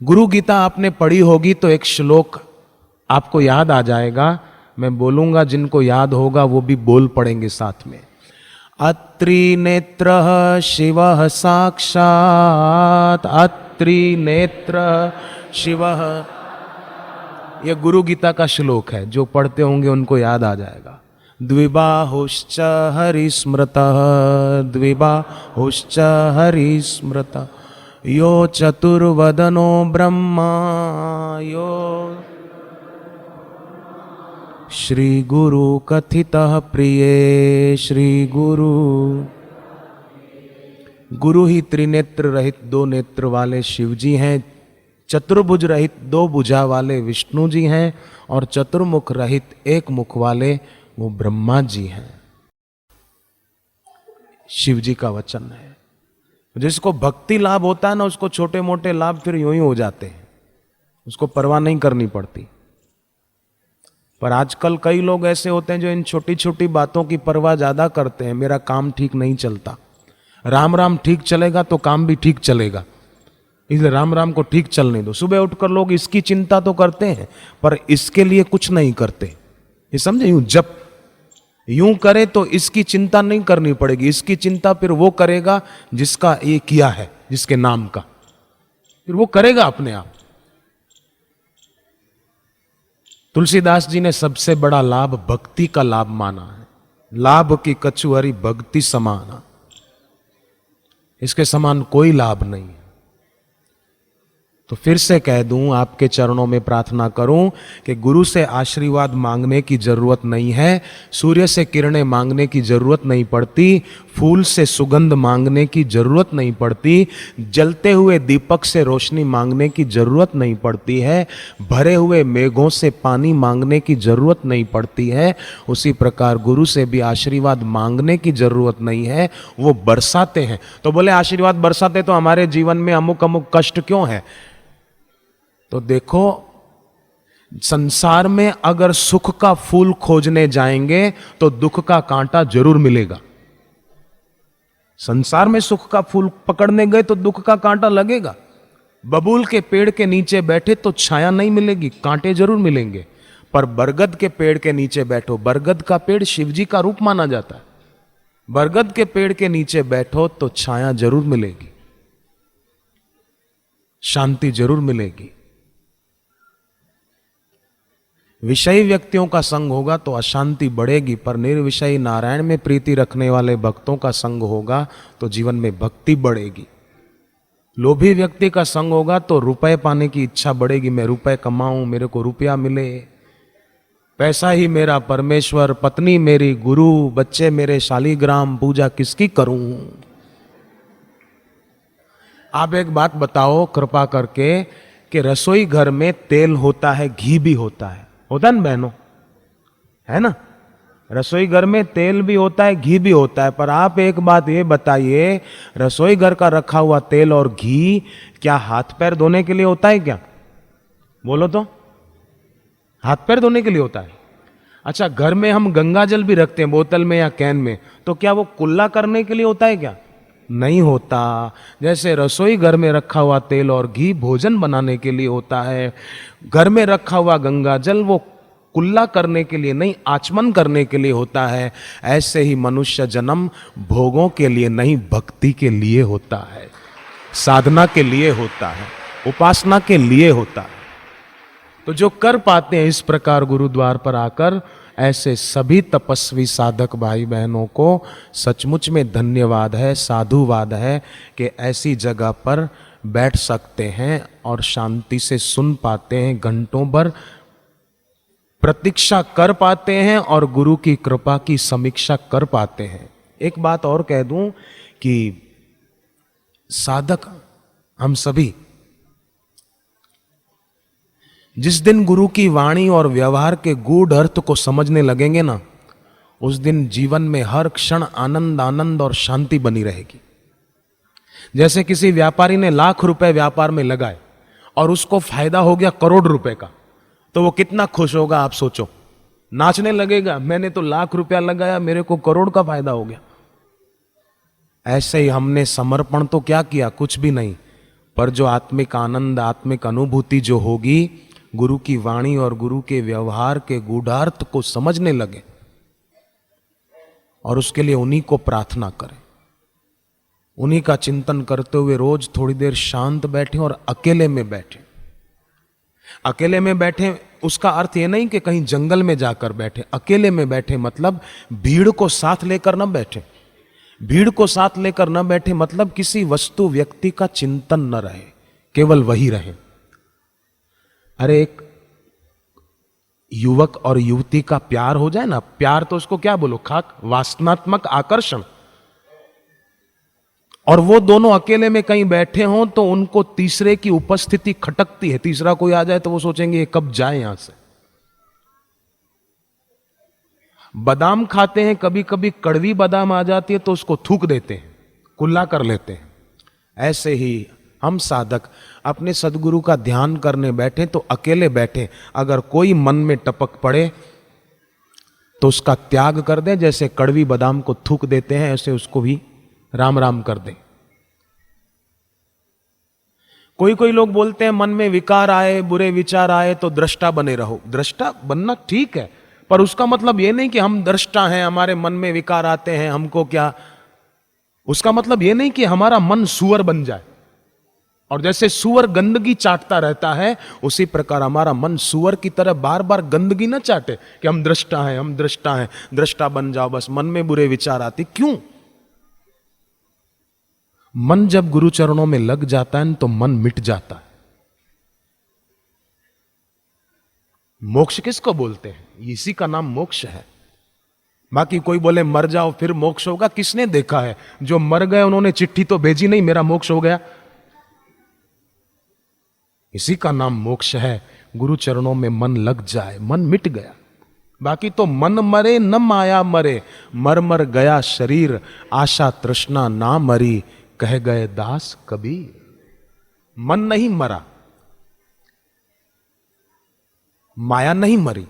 गुरु गीता आपने पढ़ी होगी तो एक श्लोक आपको याद आ जाएगा, मैं बोलूंगा, जिनको याद होगा वो भी बोल पड़ेंगे साथ में। अत्रि नेत्र शिवः साक्षात, अत्रि नेत्र शिवः। यह गुरु गीता का श्लोक है, जो पढ़ते होंगे उनको याद आ जाएगा। द्विबाहुश्च हरिस्मृतः, द्विबाहुश्च हरिस्मृतः, यो चतुर्वदनो ब्रह्मा, यो श्री गुरु कथितः प्रिय, श्री गुरु। गुरु ही त्रिनेत्र रहित दो नेत्र वाले शिव जी हैं, चतुर्भुज रहित दो भुजा वाले विष्णु जी हैं, और चतुर्मुख रहित एक मुख वाले वो ब्रह्मा जी हैं। शिव जी का वचन है। जिसको भक्ति लाभ होता है ना, उसको छोटे मोटे लाभ फिर यूं ही हो जाते हैं, उसको परवाह नहीं करनी पड़ती। पर आजकल कई लोग ऐसे होते हैं जो इन छोटी छोटी बातों की परवाह ज्यादा करते हैं। मेरा काम ठीक नहीं चलता, राम राम ठीक चलेगा तो काम भी ठीक चलेगा, इसलिए राम राम को ठीक चलने दो। सुबह उठकर लोग इसकी चिंता तो करते हैं पर इसके लिए कुछ नहीं करते। ये समझे, यूं जब यूं करे तो इसकी चिंता नहीं करनी पड़ेगी, इसकी चिंता फिर वो करेगा जिसका ये किया है, जिसके नाम का, फिर वो करेगा अपने आप। तुलसीदास जी ने सबसे बड़ा लाभ भक्ति का लाभ माना है। लाभ की कछुहरी भक्ति समाना, इसके समान कोई लाभ नहीं है। तो फिर से कह दूं, आपके चरणों में प्रार्थना करूं कि गुरु से आशीर्वाद मांगने की जरूरत नहीं है, सूर्य से किरणें मांगने की जरूरत नहीं पड़ती, फूल से सुगंध मांगने की जरूरत नहीं पड़ती, जलते हुए दीपक से रोशनी मांगने की जरूरत नहीं पड़ती है, भरे हुए मेघों से पानी मांगने की जरूरत नहीं पड़ती है। उसी प्रकार गुरु से भी आशीर्वाद मांगने की जरूरत नहीं है, वो बरसाते हैं। तो बोले आशीर्वाद बरसाते तो हमारे जीवन में अमुक अमुक कष्ट क्यों है? तो देखो, संसार में अगर सुख का फूल खोजने जाएंगे तो दुख का कांटा जरूर मिलेगा। संसार में सुख का फूल पकड़ने गए तो दुख का कांटा लगेगा। बबूल के पेड़ के नीचे बैठे तो छाया नहीं मिलेगी, कांटे जरूर मिलेंगे। पर बरगद के पेड़ के नीचे बैठो, बरगद का पेड़ शिवजी का रूप माना जाता है, बरगद के पेड़ के नीचे बैठो तो छाया जरूर मिलेगी, शांति जरूर मिलेगी। विषयी व्यक्तियों का संग होगा तो अशांति बढ़ेगी, पर निर्विषयी नारायण में प्रीति रखने वाले भक्तों का संग होगा तो जीवन में भक्ति बढ़ेगी। लोभी व्यक्ति का संग होगा तो रुपए पाने की इच्छा बढ़ेगी, मैं रुपए कमाऊं, मेरे को रुपया मिले, पैसा ही मेरा परमेश्वर, पत्नी मेरी गुरु, बच्चे मेरे शालीग्राम, पूजा किसकी करूं। आप एक बात बताओ कृपा करके कि रसोई घर में तेल होता है, घी भी होता है ना बहनों, है ना? रसोई घर में तेल भी होता है, घी भी होता है, पर आप एक बात ये बताइए, रसोई घर का रखा हुआ तेल और घी क्या हाथ पैर धोने के लिए होता है क्या? बोलो तो, हाथ पैर धोने के लिए होता है? अच्छा, घर में हम गंगा जल भी रखते हैं बोतल में या कैन में, तो क्या वो कुल्ला करने के लिए होता है क्या? नहीं होता। जैसे रसोई घर में रखा हुआ तेल और घी भोजन बनाने के लिए होता है, घर में रखा हुआ गंगा जल वो कुल्ला करने के लिए नहीं, आचमन करने के लिए होता है। ऐसे ही मनुष्य जन्म भोगों के लिए नहीं, भक्ति के लिए होता है, साधना के लिए होता है, उपासना के लिए होता है। तो जो कर पाते हैं इस प्रकार गुरुद्वार पर आकर, ऐसे सभी तपस्वी साधक भाई बहनों को सचमुच में धन्यवाद है, साधुवाद है कि ऐसी जगह पर बैठ सकते हैं और शांति से सुन पाते हैं, घंटों भर प्रतीक्षा कर पाते हैं और गुरु की कृपा की समीक्षा कर पाते हैं। एक बात और कह दूं कि साधक हम सभी जिस दिन गुरु की वाणी और व्यवहार के गूढ़ अर्थ को समझने लगेंगे ना, उस दिन जीवन में हर क्षण आनंद आनंद और शांति बनी रहेगी। जैसे किसी व्यापारी ने लाख रुपए व्यापार में लगाए और उसको फायदा हो गया करोड़ रुपए का, तो वो कितना खुश होगा आप सोचो, नाचने लगेगा, मैंने तो लाख रुपया लगाया, मेरे को करोड़ का फायदा हो गया। ऐसे ही हमने समर्पण तो क्या किया, कुछ भी नहीं, पर जो आत्मिक आनंद, आत्मिक अनुभूति जो होगी, गुरु की वाणी और गुरु के व्यवहार के गूढ़ार्थ को समझने लगे और उसके लिए उन्हीं को प्रार्थना करें, उन्हीं का चिंतन करते हुए रोज थोड़ी देर शांत बैठे और अकेले में बैठे। अकेले में बैठे उसका अर्थ ये नहीं कि कहीं जंगल में जाकर बैठे। अकेले में बैठे मतलब भीड़ को साथ लेकर न बैठे। भीड़ को साथ लेकर न बैठे मतलब किसी वस्तु व्यक्ति का चिंतन न रहे, केवल वही रहे। अरे एक युवक और युवती का प्यार हो जाए ना, प्यार तो उसको क्या बोलो, खाक, वासनात्मक आकर्षण। और वो दोनों अकेले में कहीं बैठे हों तो उनको तीसरे की उपस्थिति खटकती है। तीसरा कोई आ जाए तो वो सोचेंगे ये कब जाए यहां से। बादाम खाते हैं, कभी कभी कड़वी बादाम आ जाती है तो उसको थूक देते हैं, कुल्ला कर लेते हैं। ऐसे ही हम साधक अपने सदगुरु का ध्यान करने बैठे तो अकेले बैठे, अगर कोई मन में टपक पड़े तो उसका त्याग कर दें। जैसे कड़वी बादाम को थूक देते हैं ऐसे उसको भी राम राम कर दें। कोई कोई लोग बोलते हैं मन में विकार आए, बुरे विचार आए तो दृष्टा बने रहो। दृष्टा बनना ठीक है, पर उसका मतलब यह नहीं कि हम दृष्टा हैं, हमारे मन में विकार आते हैं हमको क्या। उसका मतलब यह नहीं कि हमारा मन सुअर बन जाए, और जैसे सुअर गंदगी चाटता रहता है उसी प्रकार हमारा मन सुअर की तरह बार बार गंदगी ना चाटे कि हम दृष्टा हैं, हम दृष्टा हैं। दृष्टा बन जाओ बस। मन में बुरे विचार आते क्यों? मन जब गुरु चरणों में लग जाता है तो मन मिट जाता है। मोक्ष किसको बोलते हैं? इसी का नाम मोक्ष है। बाकी कोई बोले मर जाओ फिर मोक्ष होगा, किसने देखा है? जो मर गए उन्होंने चिट्ठी तो भेजी नहीं मेरा मोक्ष हो गया। इसी का नाम मोक्ष है। गुरु चरणों में मन लग जाए, मन मिट गया। बाकी तो मन मरे न माया मरे, मर मर गया शरीर, आशा तृष्णा ना मरी, कह गए दास कबीर। मन नहीं मरा, माया नहीं मरी।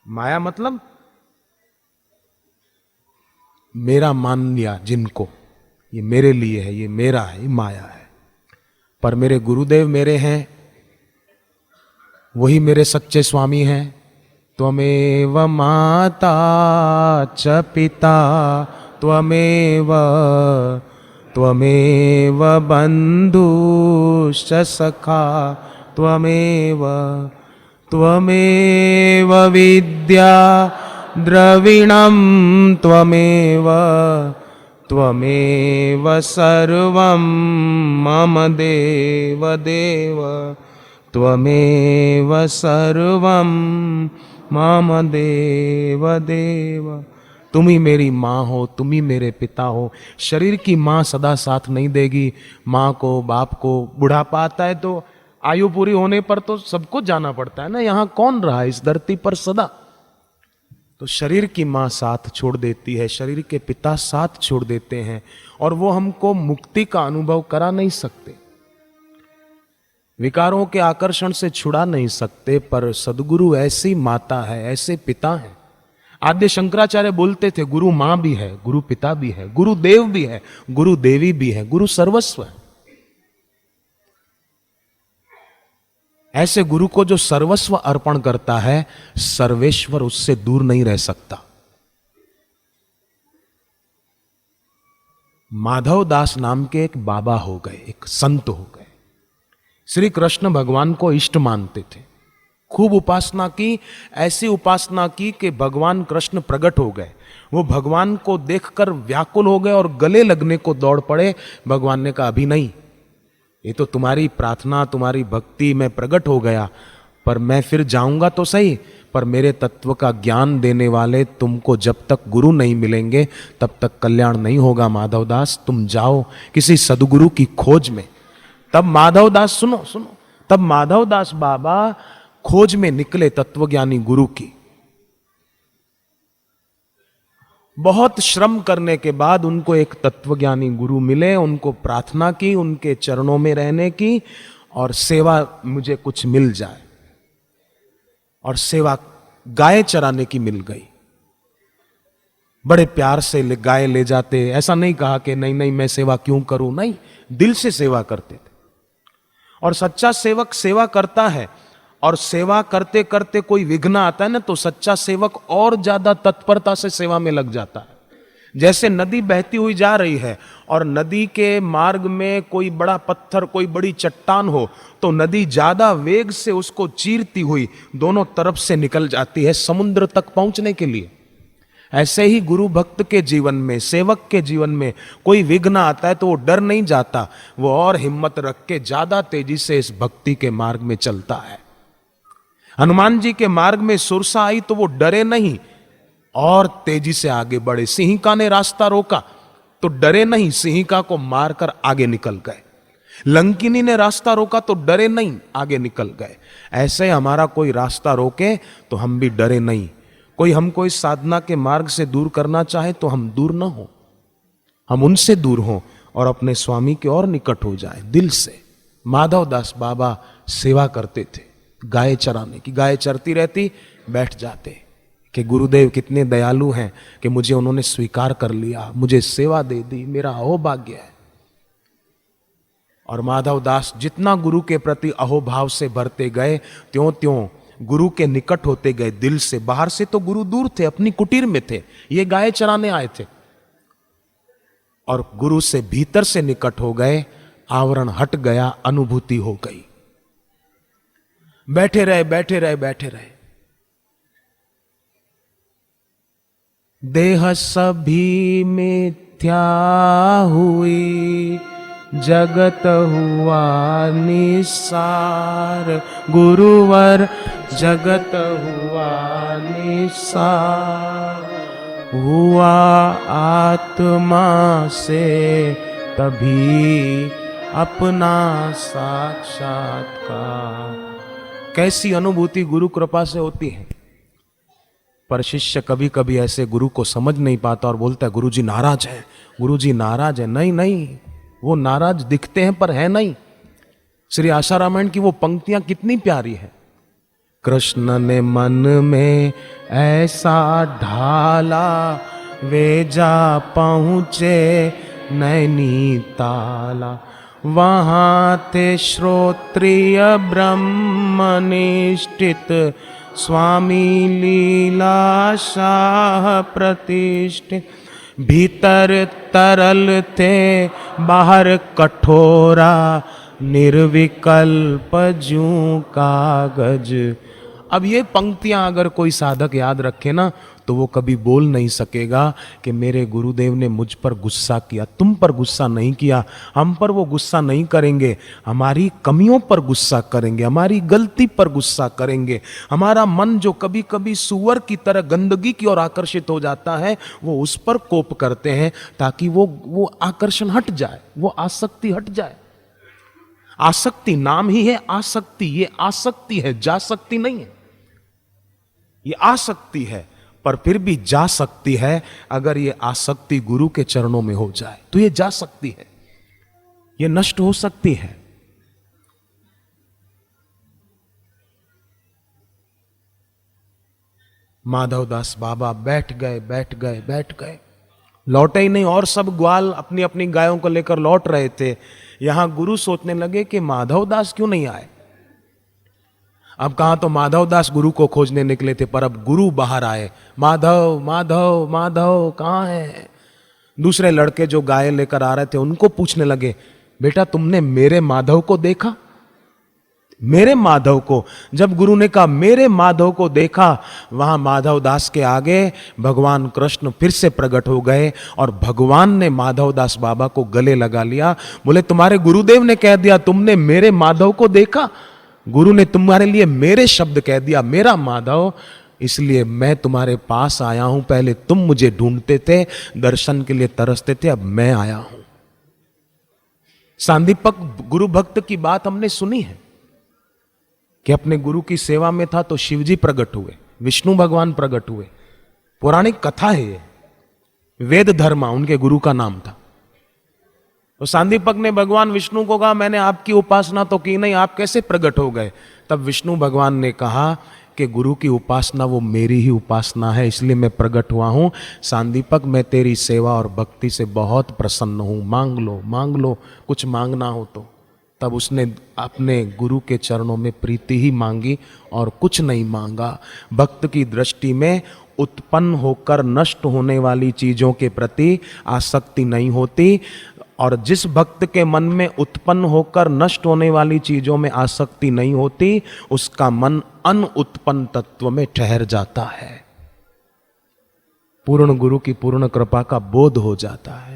माया मतलब मेरा मान लिया जिनको, ये मेरे लिए है, ये मेरा है, ये माया है। पर मेरे गुरुदेव मेरे हैं, वही मेरे सच्चे स्वामी हैं। त्वमेव माता च पिता त्वमेव, त्वमेव बन्धुश्च सखा त्वमेव, त्वमेव विद्या द्रविणं त्वमेव, त्वमेव सर्वं मम देव देव, त्वमेव सर्वं मम देव देव। तुम ही मेरी माँ हो, तुम ही मेरे पिता हो। शरीर की माँ सदा साथ नहीं देगी। माँ को, बाप को बुढ़ापा आता है तो आयु पूरी होने पर तो सबको जाना पड़ता है ना। यहाँ कौन रहा इस धरती पर सदा? तो शरीर की माँ साथ छोड़ देती है, शरीर के पिता साथ छोड़ देते हैं, और वो हमको मुक्ति का अनुभव करा नहीं सकते, विकारों के आकर्षण से छुड़ा नहीं सकते। पर सदगुरु ऐसी माता है, ऐसे पिता है। आद्य शंकराचार्य बोलते थे गुरु मां भी है, गुरु पिता भी है, गुरु देव भी है, गुरु देवी भी है, गुरु सर्वस्व है। ऐसे गुरु को जो सर्वस्व अर्पण करता है, सर्वेश्वर उससे दूर नहीं रह सकता। माधव दास नाम के एक बाबा हो गए, एक संत हो गए। श्री कृष्ण भगवान को इष्ट मानते थे, खूब उपासना की, ऐसी उपासना की कि भगवान कृष्ण प्रकट हो गए। वो भगवान को देखकर व्याकुल हो गए और गले लगने को दौड़ पड़े। भगवान ने कहा अभी नहीं, ये तो तुम्हारी प्रार्थना, तुम्हारी भक्ति में प्रकट हो गया, पर मैं फिर जाऊंगा तो सही, पर मेरे तत्व का ज्ञान देने वाले तुमको जब तक गुरु नहीं मिलेंगे तब तक कल्याण नहीं होगा। माधवदास तुम जाओ किसी सदगुरु की खोज में। तब माधवदास, सुनो सुनो, तब माधवदास बाबा खोज में निकले तत्वज्ञानी गुरु की। बहुत श्रम करने के बाद उनको एक तत्वज्ञानी गुरु मिले, उनको प्रार्थना की उनके चरणों में रहने की, और सेवा मुझे कुछ मिल जाए, और सेवा गाय चराने की मिल गई। बड़े प्यार से गाय ले जाते, ऐसा नहीं कहा कि नहीं नहीं मैं सेवा क्यों करूं, नहीं, दिल से सेवा करते थे। और सच्चा सेवक सेवा करता है, और सेवा करते करते कोई विघ्न आता है ना, तो सच्चा सेवक और ज्यादा तत्परता से सेवा में लग जाता है। जैसे नदी बहती हुई जा रही है और नदी के मार्ग में कोई बड़ा पत्थर, कोई बड़ी चट्टान हो, तो नदी ज्यादा वेग से उसको चीरती हुई दोनों तरफ से निकल जाती है समुद्र तक पहुंचने के लिए। ऐसे ही गुरु भक्त के जीवन में, सेवक के जीवन में कोई विघ्न आता है तो वो डर नहीं जाता, वो और हिम्मत रख के ज्यादा तेजी से इस भक्ति के मार्ग में चलता है। हनुमान जी के मार्ग में सुरसा आई तो वो डरे नहीं और तेजी से आगे बढ़े। सिंहिका ने रास्ता रोका तो डरे नहीं, सिंहिका को मारकर आगे निकल गए। लंकिनी ने रास्ता रोका तो डरे नहीं, आगे निकल गए। ऐसे हमारा कोई रास्ता रोके तो हम भी डरे नहीं। कोई हमको इस साधना के मार्ग से दूर करना चाहे तो हम दूर ना हो, हम उनसे दूर हों और अपने स्वामी के और निकट हो जाए दिल से। माधव दास बाबा सेवा करते थे गाय चराने की। गाय चरती रहती, बैठ जाते कि गुरुदेव कितने दयालु हैं कि मुझे उन्होंने स्वीकार कर लिया, मुझे सेवा दे दी, मेरा अहोभाग्य है। और माधव दास जितना गुरु के प्रति अहोभाव से भरते गए, त्यों त्यों गुरु के निकट होते गए दिल से। बाहर से तो गुरु दूर थे, अपनी कुटीर में थे, ये गाय चराने आए थे, और गुरु से भीतर से निकट हो गए, आवरण हट गया, अनुभूति हो गई। बैठे रहे, बैठे रहे, बैठे रहे। देह सभी मिथ्या हुई, जगत हुआ निसार। गुरुवर जगत हुआ निसार, हुआ आत्मा से तभी अपना साक्षात्कार। कैसी अनुभूति गुरु कृपा से होती है। पर शिष्य कभी कभी ऐसे गुरु को समझ नहीं पाता और बोलता है गुरुजी नाराज है, गुरुजी नाराज है। नहीं नहीं, वो नाराज दिखते हैं पर है नहीं। श्री आशा रामायण की वो पंक्तियां कितनी प्यारी है। कृष्ण ने मन में ऐसा ढाला, वे जा पहुंचे नैनीताला। वहां थे श्रोत्रिय ब्रह्मनिष्ठित, स्वामी लीला शाह प्रतिष्ठित। भीतर तरल थे, बाहर कठोरा, निर्विकल्प जूं कागज। अब ये पंक्तियां अगर कोई साधक याद रखे ना, तो वो कभी बोल नहीं सकेगा कि मेरे गुरुदेव ने मुझ पर गुस्सा किया। तुम पर गुस्सा नहीं किया, हम पर वो गुस्सा नहीं करेंगे, हमारी कमियों पर गुस्सा करेंगे, हमारी गलती पर गुस्सा करेंगे। हमारा मन जो कभी कभी सुअर की तरह गंदगी की ओर आकर्षित हो जाता है, वो उस पर कोप करते हैं ताकि वो आकर्षण हट जाए, वो आसक्ति हट जाए। आसक्ति नाम ही है आसक्ति, ये आसक्ति है, जा सकती नहीं है। ये आसक्ति है, पर फिर भी जा सकती है। अगर ये आसक्ति गुरु के चरणों में हो जाए तो ये जा सकती है, ये नष्ट हो सकती है। माधव दास बाबा बैठ गए, बैठ गए, बैठ गए, लौटे ही नहीं। और सब ग्वाल अपनी अपनी गायों को लेकर लौट रहे थे। यहां गुरु सोचने लगे कि माधव दास क्यों नहीं आए। अब कहां तो माधव दास गुरु को खोजने निकले थे, पर अब गुरु बाहर आए। माधव माधव माधव कहां है। दूसरे लड़के जो गाय लेकर आ रहे थे उनको पूछने लगे, बेटा तुमने मेरे माधव को देखा? मेरे माधव को? जब गुरु ने कहा मेरे माधव को देखा, वहां माधव दास के आगे भगवान कृष्ण फिर से प्रकट हो गए और भगवान ने माधव दास बाबा को गले लगा लिया। बोले तुम्हारे गुरुदेव ने कह दिया तुमने मेरे माधव को देखा। गुरु ने तुम्हारे लिए मेरे शब्द कह दिया, मेरा माधव, इसलिए मैं तुम्हारे पास आया हूं। पहले तुम मुझे ढूंढते थे, दर्शन के लिए तरसते थे, अब मैं आया हूं। सांदीपक गुरु भक्त की बात हमने सुनी है कि अपने गुरु की सेवा में था तो शिवजी प्रकट हुए, विष्णु भगवान प्रकट हुए। पौराणिक कथा है ये। वेद धर्मा उनके गुरु का नाम था। तो सांदीपक ने भगवान विष्णु को कहा मैंने आपकी उपासना तो की नहीं, आप कैसे प्रकट हो गए? तब विष्णु भगवान ने कहा कि गुरु की उपासना वो मेरी ही उपासना है, इसलिए मैं प्रकट हुआ हूं। सांदीपक मैं तेरी सेवा और भक्ति से बहुत प्रसन्न हूं, मांग लो, मांग लो, कुछ मांगना हो तो। तब उसने अपने गुरु के चरणों में प्रीति ही मांगी और कुछ नहीं मांगा। भक्त की दृष्टि में उत्पन्न होकर नष्ट होने वाली चीजों के प्रति आसक्ति नहीं होती, और जिस भक्त के मन में उत्पन्न होकर नष्ट होने वाली चीजों में आसक्ति नहीं होती, उसका मन अनुत्पन्न तत्व में ठहर जाता है। पूर्ण गुरु की पूर्ण कृपा का बोध हो जाता है।